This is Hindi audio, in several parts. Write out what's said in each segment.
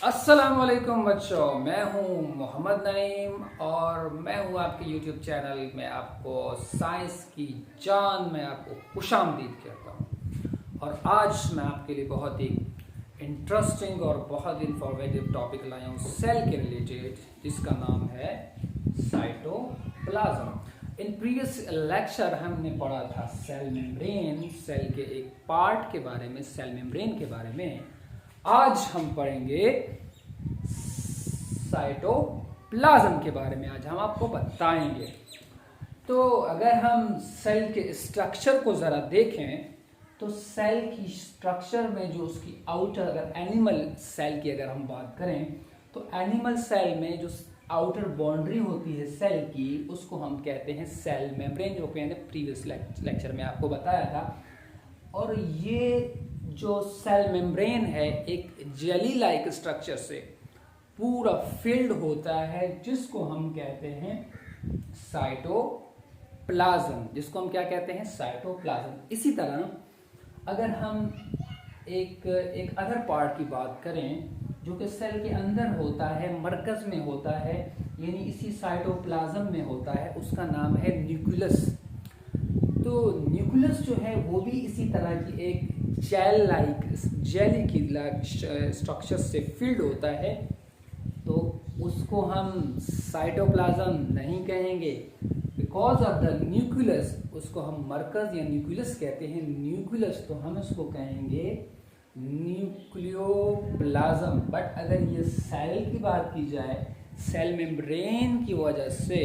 अस्सलामुअलैकुम बच्चों, मैं हूं मोहम्मद नईम और मैं हूं आपके यूट्यूब चैनल में आपको साइंस की जान में आपको खुशामदीद कहता हूं। और आज मैं आपके लिए बहुत ही इंटरेस्टिंग और बहुत इंफॉर्मेटिव टॉपिक लाया हूं सेल के रिलेटेड, जिसका नाम है साइटोप्लाज्म। इन प्रीवियस लेक्चर हमने पढ़ा था सेल मेम्ब्रेन, सेल के एक पार्ट के बारे में, सेल मेम्ब्रेन के बारे में। आज हम पढ़ेंगे साइटोप्लाज्म के बारे में, आज हम आपको बताएंगे। तो अगर हम सेल के स्ट्रक्चर को जरा देखें तो सेल की स्ट्रक्चर में जो उसकी आउटर, अगर एनिमल सेल की अगर हम बात करें तो एनिमल सेल में जो आउटर बाउंड्री होती है सेल की, उसको हम कहते हैं सेल मेम्ब्रेन, जो मैंने प्रीवियस लेक्चर में आपको बताया था। और ये जो सेल मेम्ब्रेन है एक जेली लाइक स्ट्रक्चर से पूरा फिल्ड होता है, जिसको हम कहते हैं साइटोप्लाज्म, जिसको हम क्या कहते हैं, साइटोप्लाज्म। इसी तरह अगर हम एक अदर पार्ट की बात करें जो कि सेल के अंदर होता है, मरकज में होता है, यानी इसी साइटोप्लाज्म में होता है, उसका नाम है न्यूक्लियस। तो न्यूक्लियस जो है वो भी इसी तरह की एक जेली की स्ट्रक्चर से फिल्ड होता है। तो उसको हम साइटोप्लाज्म नहीं कहेंगे, बिकॉज ऑफ द न्यूक्लियस। उसको हम मरकज या न्यूक्लियस कहते हैं, न्यूक्लियस, तो हम इसको कहेंगे न्यूक्लियोप्लाज्म। बट अगर ये सेल की बात की जाए, सेल मेम्ब्रेन की वजह से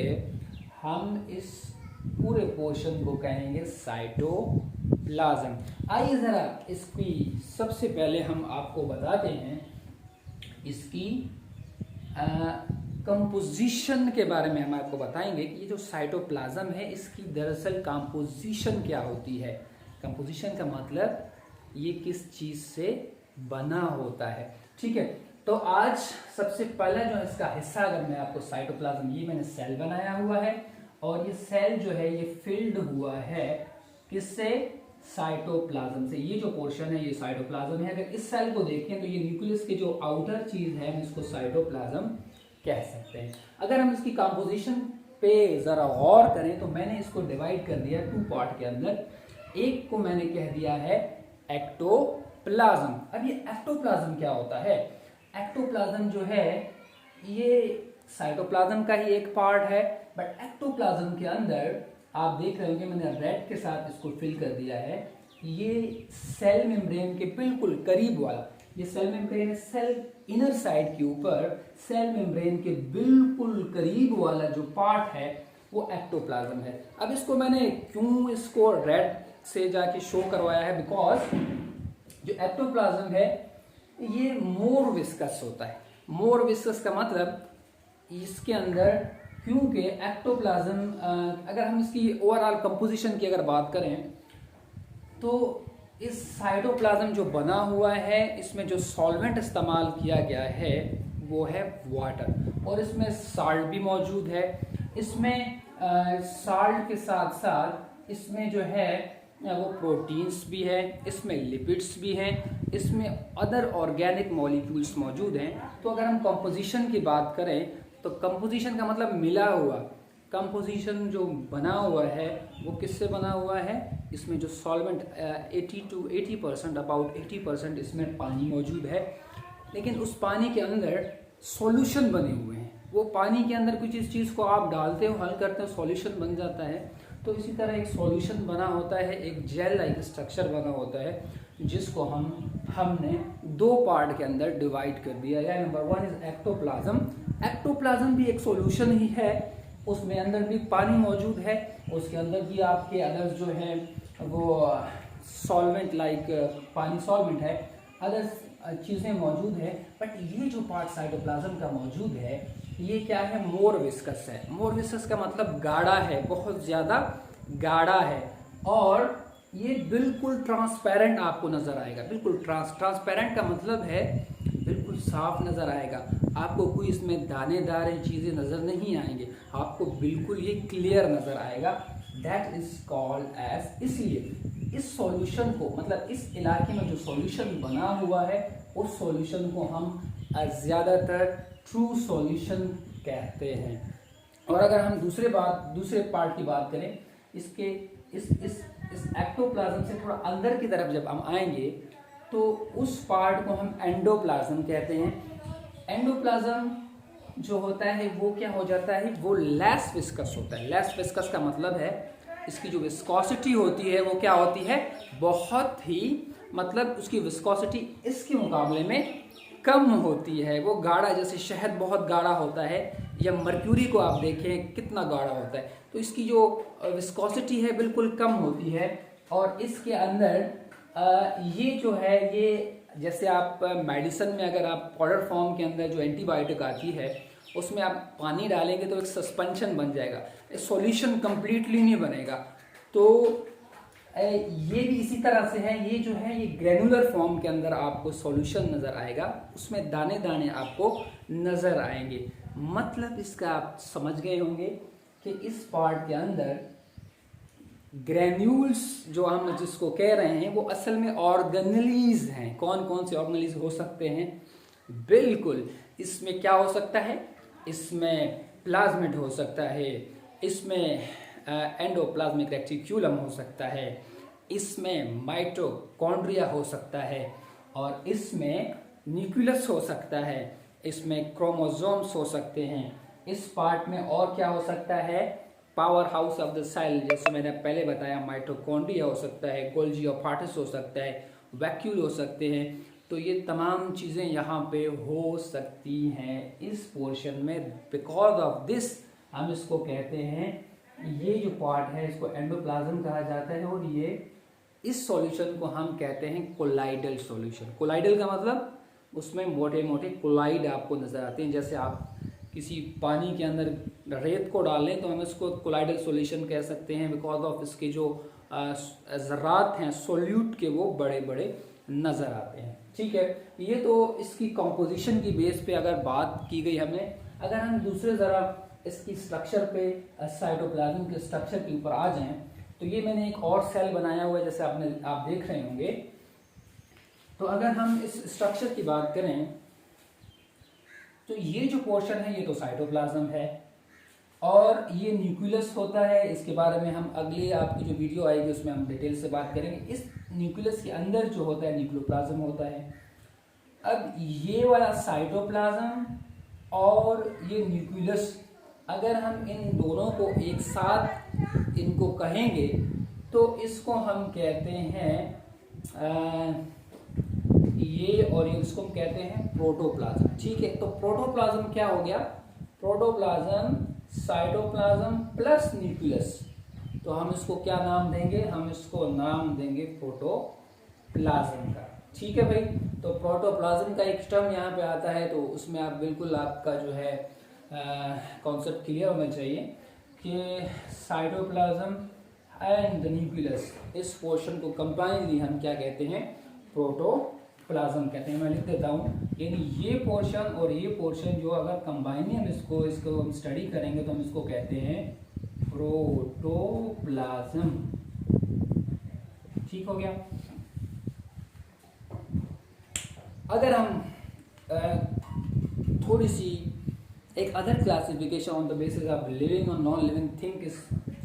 हम इस पूरे पोर्शन को कहेंगे साइटोप्लाज्म। आइए जरा इसकी सबसे पहले हम आपको बताते हैं इसकी कंपोजिशन के बारे में। हम आपको बताएंगे कि ये जो साइटोप्लाज्म है इसकी दरअसल कंपोजिशन क्या होती है। कंपोजिशन का मतलब ये किस चीज से बना होता है, ठीक है। तो आज सबसे पहला जो इसका हिस्सा, अगर मैं आपको साइटोप्लाज्म, ये मैंने सेल बनाया हुआ है और ये सेल जो है ये फिल्ड हुआ है किससे, साइटोप्लाज्म से। ये जो पोर्शन है ये साइटोप्लाज्म है। अगर इस सेल को देखें तो ये न्यूक्लियस की जो आउटर चीज है, हम इसको साइटोप्लाज्म कह सकते हैं। अगर हम इसकी कंपोजिशन पे जरा गौर करें तो मैंने इसको डिवाइड कर दिया टू पार्ट के अंदर। एक को मैंने कह दिया है एक्टोप्लाज्म। अब ये एक्टोप्लाज्म क्या होता है? एक्टोप्लाज्म जो है ये साइटोप्लाज्म का ही एक पार्ट है, बट एक्टोप्लाज्म के अंदर आप देख रहे होंगे मैंने रेड के साथ इसको फिल कर दिया है। ये सेल मेम्ब्रेन के बिल्कुल करीब वाला, ये सेल मेम्ब्रेन है, सेल इनर साइड के ऊपर सेल मेम्ब्रेन के बिल्कुल करीब वाला जो पार्ट है वो एक्टोप्लाज्म है। अब इसको मैंने क्यों इसको रेड से जाके शो करवाया है, बिकॉज जो एक्टोप्लाज्म है ये मोर विस्कस होता है। मोर विस्कस का मतलब इसके अंदर, क्योंकि एक्टोप्लाज्म, अगर हम इसकी ओवरऑल कंपोजिशन की अगर बात करें तो इस साइटोप्लाज्म जो बना हुआ है इसमें जो सॉल्वेंट इस्तेमाल किया गया है वो है वाटर, और इसमें साल्ट भी मौजूद है। इसमें साल्ट के साथ साथ इसमें जो है वो प्रोटीन्स भी है, इसमें लिपिड्स भी हैं, इसमें अदर ऑर्गेनिक मॉलिक्यूल्स मौजूद हैं। तो अगर हम कंपोजिशन की बात करें तो कंपोजिशन का मतलब मिला हुआ। कंपोजिशन जो बना हुआ है वो किससे बना हुआ है? इसमें जो सॉल्वेंट 80 to 80%, अबाउट 80% इसमें पानी मौजूद है, लेकिन उस पानी के अंदर सॉल्यूशन बने हुए हैं। वो पानी के अंदर कुछ इस चीज़ को आप डालते हो, हल करते हो, सॉल्यूशन बन जाता है। तो इसी तरह एक सॉल्यूशन बना होता है, एक जेल लाइक स्ट्रक्चर बना होता है, जिसको हमने दो पार्ट के अंदर डिवाइड कर दिया है। Number one is ectoplasm. Ectoplasm भी एक सॉल्यूशन ही है, उसमें अंदर भी पानी मौजूद है, उसके अंदर भी आपके अदर जो है वो सॉल्वेंट लाइक पानी सॉल्वेंट है, अदर चीज़ें मौजूद है। बट ये जो पार्ट साइटोप्लाज्म का मौजूद है ये क्या है? मोर विस्कस है। मोर विस्कस का मतलब गाढ़ा है, बहुत ज़्यादा गाढ़ा है, और ये बिल्कुल ट्रांसपेरेंट आपको नज़र आएगा। बिल्कुल ट्रांसपेरेंट का मतलब है बिल्कुल साफ नज़र आएगा, आपको कोई इसमें दानेदार चीज़ें नज़र नहीं आएंगे, आपको बिल्कुल ये क्लियर नज़र आएगा। दैट इज कॉल्ड एज, इसलिए इस सॉल्यूशन को, मतलब इस इलाके में जो सॉल्यूशन बना हुआ है उस सॉल्यूशन को हम ज़्यादातर ट्रू सॉल्यूशन कहते हैं। और अगर हम दूसरे पार्ट की बात करें, इसके इस एक्टोप्लाज्म से थोड़ा अंदर की तरफ जब हम आएंगे तो उस पार्ट को हम एंडोप्लाज्म कहते हैं। एंडोप्लाज्म जो होता है वो क्या हो जाता है, वो लेस विस्कस होता है। लेस विस्कस का मतलब है इसकी जो विस्कोसिटी होती है वो क्या होती है, बहुत ही, मतलब उसकी विस्कोसिटी इसके मुकाबले में कम होती है। वो गाढ़ा, जैसे शहद बहुत गाढ़ा होता है या मर्क्यूरी को आप देखें कितना गाढ़ा होता है, तो इसकी जो विस्कोसिटी है बिल्कुल कम होती है। और इसके अंदर ये जो है, ये जैसे आप मेडिसिन में अगर आप पाउडर फॉर्म के अंदर जो एंटीबायोटिक आती है उसमें आप पानी डालेंगे तो एक सस्पेंशन बन जाएगा, सॉल्यूशन कंप्लीटली नहीं बनेगा। तो ये भी इसी तरह से है, ये जो है ये ग्रेनुलर फॉर्म के अंदर आपको सॉल्यूशन नज़र आएगा, उसमें दाने दाने आपको नज़र आएंगे। मतलब इसका आप समझ गए होंगे कि इस पार्ट के अंदर ग्रेन्यूल्स जो हम जिसको कह रहे हैं वो असल में ऑर्गेनेलीज हैं। कौन कौन से ऑर्गेनेलीज हो सकते हैं, बिल्कुल इसमें क्या हो सकता है, इसमें प्लाज्मिड हो सकता है, इसमें एंडोप्लाज्मिक रेटिक्यूलम हो सकता है, इसमें माइटोकॉन्ड्रिया हो सकता है, और इसमें न्यूक्लियस हो सकता है, इसमें क्रोमोसोम्स हो सकते हैं। इस पार्ट में और क्या हो सकता है, powerhouse of the cell, जैसे मैंने पहले बताया माइटोकॉन्ड्रिया हो सकता है, गोल्जी ऑफ हार्टस हो सकता है, वैक्यूल हो सकते हैं। तो ये तमाम चीज़ें यहाँ पे हो सकती हैं इस पोर्शन में। बिकॉज ऑफ दिस हम इसको कहते हैं, ये जो पार्ट है इसको एंडोप्लाज्म कहा जाता है, और ये इस सॉल्यूशन को हम कहते हैं कोलाइडल सॉल्यूशन। कोलाइडल का मतलब उसमें मोटे मोटे कोलाइड आपको नजर आते हैं। जैसे आप किसी पानी के अंदर रेत को डालें तो हम इसको कोलाइडल सॉल्यूशन कह सकते हैं, बिकॉज ऑफ इसके जो ज़रात हैं सोल्यूट के वो बड़े बड़े नज़र आते हैं। ठीक है, ये तो इसकी कंपोजिशन की बेस पे अगर बात की गई हमने। अगर हम दूसरे ज़रा इसकी स्ट्रक्चर पे, साइटोप्लाज्म के स्ट्रक्चर के ऊपर आ जाएं, तो ये मैंने एक और सेल बनाया हुआ है जैसे आप देख रहे होंगे। तो अगर हम इस स्ट्रक्चर की बात करें तो ये जो पोर्शन है ये तो साइटोप्लाज्म है, और ये न्यूक्लियस होता है। इसके बारे में हम अगली आपकी जो वीडियो आएगी उसमें हम डिटेल से बात करेंगे। इस न्यूक्लियस के अंदर जो होता है न्यूक्लियोप्लाज्म होता है। अब ये वाला साइटोप्लाज्म और ये न्यूक्लियस, अगर हम इन दोनों को एक साथ इनको कहेंगे तो इसको हम कहते हैं ये, और ये इसको हम कहते हैं प्रोटोप्लाज्म। ठीक है, तो प्रोटोप्लाज्म क्या हो गया, प्रोटोप्लाज्म साइटोप्लाज्म प्लस न्यूक्लियस। तो हम इसको क्या नाम देंगे, हम इसको नाम देंगे प्रोटोप्लाज्म का। ठीक है भाई, तो प्रोटोप्लाज्म का एक टर्म यहाँ पे आता है, तो उसमें आप बिल्कुल आपका जो है कॉन्सेप्ट क्लियर होना चाहिए कि साइटोप्लाज्म एंड द न्यूक्लियस, इस पोर्शन को कंबाइनली हम क्या कहते हैं, प्रोटोप्लाज्म कहते हैं। मैं लिख देता हूँ, यानी ये पोर्शन और ये पोर्शन जो अगर कंबाइनली हम इसको हम स्टडी करेंगे तो हम इसको कहते हैं प्रोटोप्लाज्म। ठीक हो गया। अगर हम थोड़ी सी एक other classification on the basis of living और नॉन लिविंग थिंग इस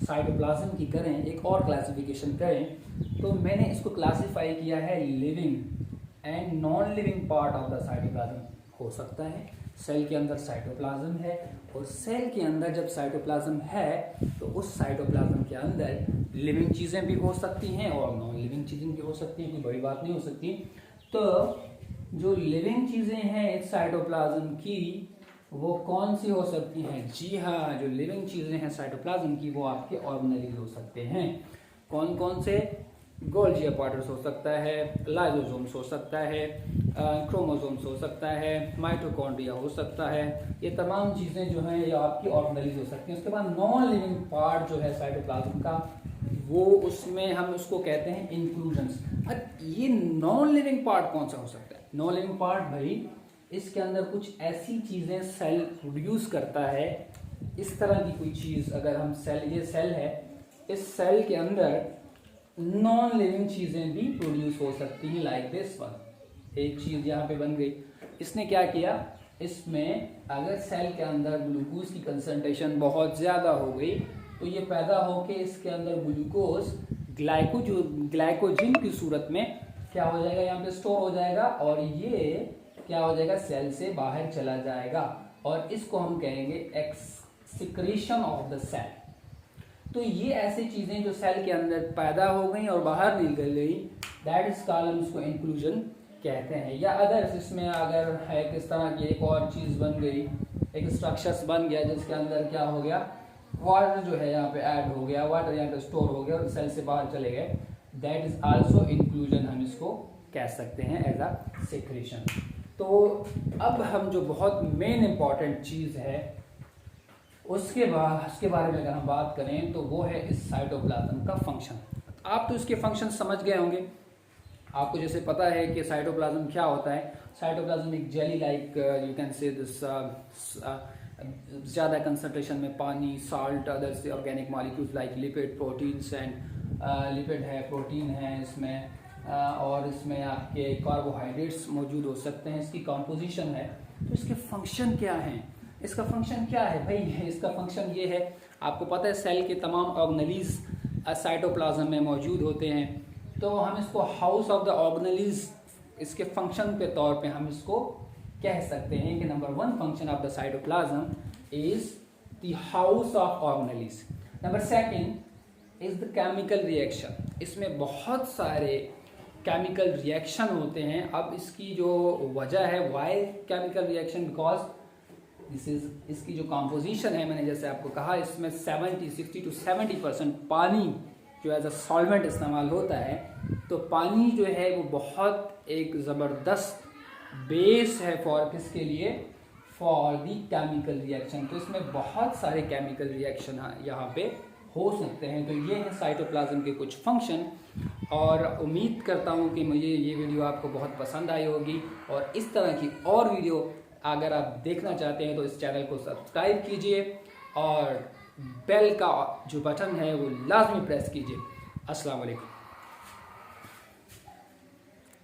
साइटोप्लाज्म की करें, एक और क्लासिफिकेशन करें, तो मैंने इसको क्लासिफाई किया है living and non living part of the cytoplasm. हो सकता है सेल के अंदर साइटोप्लाज्म है, और सेल के अंदर जब साइटोप्लाज्म है तो उस साइटोप्लाज्म के अंदर लिविंग चीज़ें भी हो सकती हैं और नॉन लिविंग चीज़ें भी हो सकती हैं, कोई बड़ी बात नहीं हो सकती। तो जो लिविंग चीज़ें हैं इस साइटोप्लाज्म की वो कौन सी हो सकती हैं, जी हाँ, जो लिविंग चीज़ें हैं साइटोप्लाज्म की वो आपके ऑर्गेनेलीज हो सकते हैं। कौन कौन से, गोल्जी अपॉर्टस हो सकता है, लाइसोसोम्स हो सकता है, क्रोमोसोम्स हो सकता है, माइटोकॉन्ड्रिया हो सकता है। ये तमाम चीज़ें जो हैं ये आपकी ऑर्गेनेलीज हो सकती हैं। उसके बाद नॉन लिविंग पार्ट जो है साइटोप्लाज्म का, वो उसमें हम उसको कहते हैं इंक्लूजन्स। अब ये नॉन लिविंग पार्ट कौन सा हो सकता है, नॉन लिविंग पार्ट भाई इसके अंदर कुछ ऐसी चीज़ें सेल प्रोड्यूस करता है, इस तरह की कोई चीज़, अगर हम सेल, ये सेल है, इस सेल के अंदर नॉन लिविंग चीजें भी प्रोड्यूस हो सकती हैं, लाइक दिस वन। एक चीज यहाँ पे बन गई, इसने क्या किया, इसमें अगर सेल के अंदर ग्लूकोज की कंसंट्रेशन बहुत ज्यादा हो गई तो ये पैदा होके इसके अंदर ग्लूकोज ग्लाइकोजन की सूरत में क्या हो जाएगा, यहाँ पे स्टोर हो जाएगा और ये क्या हो जाएगा, सेल से बाहर चला जाएगा और इसको हम कहेंगे एक्सक्रीशन ऑफ द सेल। तो ये ऐसी चीजें जो सेल के अंदर पैदा हो गई और बाहर निकल गई, दैट इज कॉल्ड, हम इसको इंक्लूजन कहते हैं। या अदर इसमें अगर है किस तरह की एक और चीज बन गई, एक स्ट्रक्चर्स बन गया जिसके अंदर क्या हो गया, वाटर जो है यहाँ पे ऐड हो गया, वाटर यहाँ पे स्टोर हो गया और सेल से बाहर चले गए, दैट इज आल्सो इंक्लूजन, हम इसको कह सकते हैं एज अ सेक्रेशन। तो अब हम जो बहुत मेन इंपॉर्टेंट चीज है उसके बारे में अगर हम बात करें तो वो है इस साइटोप्लाज्म का फंक्शन। आप तो इसके फंक्शन समझ गए होंगे, आपको जैसे पता है कि साइटोप्लाज्म क्या होता है। साइटोप्लाज्म एक jelly like you can say this, ज़्यादा कंसंट्रेशन में पानी, साल्ट, अदर से organic molecules like lipid, proteins and lipid है, प्रोटीन है इसमें और इसमें आपके कार्बोहाइड्रेट्स मौजूद हो सकते हैं। इसकी कॉम्पोजिशन है। तो इसके फंक्शन क्या हैं, इसका फंक्शन क्या है भाई, इसका फंक्शन ये है, आपको पता है सेल के तमाम ऑर्गेनेलीज साइटोप्लाज्म में मौजूद होते हैं। तो हम इसको हाउस ऑफ द ऑर्गेनेलीज, इसके फंक्शन के तौर पे हम इसको कह सकते हैं कि number 1 function of the cytoplasm is the house of organelles. Number 2 is the chemical reaction. इसमें बहुत सारे केमिकल रिएक्शन होते हैं। अब इसकी जो वजह है, वाई केमिकल रिएक्शन, बिकॉज इसकी जो कॉम्पोजिशन है, मैंने जैसे आपको कहा, इसमें 60 to 70% पानी जो एज अ सॉल्वेंट इस्तेमाल होता है। तो पानी जो है वो बहुत एक ज़बरदस्त बेस है फॉर किसके लिए, फॉर दी केमिकल रिएक्शन। तो इसमें बहुत सारे केमिकल रिएक्शन यहाँ पे हो सकते हैं। तो ये है साइटोप्लाज्म के कुछ फंक्शन और उम्मीद करता हूँ कि मुझे ये वीडियो आपको बहुत पसंद आई होगी। और इस तरह की और वीडियो अगर आप देखना चाहते हैं तो इस चैनल को सब्सक्राइब कीजिए और बेल का जो बटन है वो लाजमी प्रेस कीजिए। अस्सलाम वालेकुम।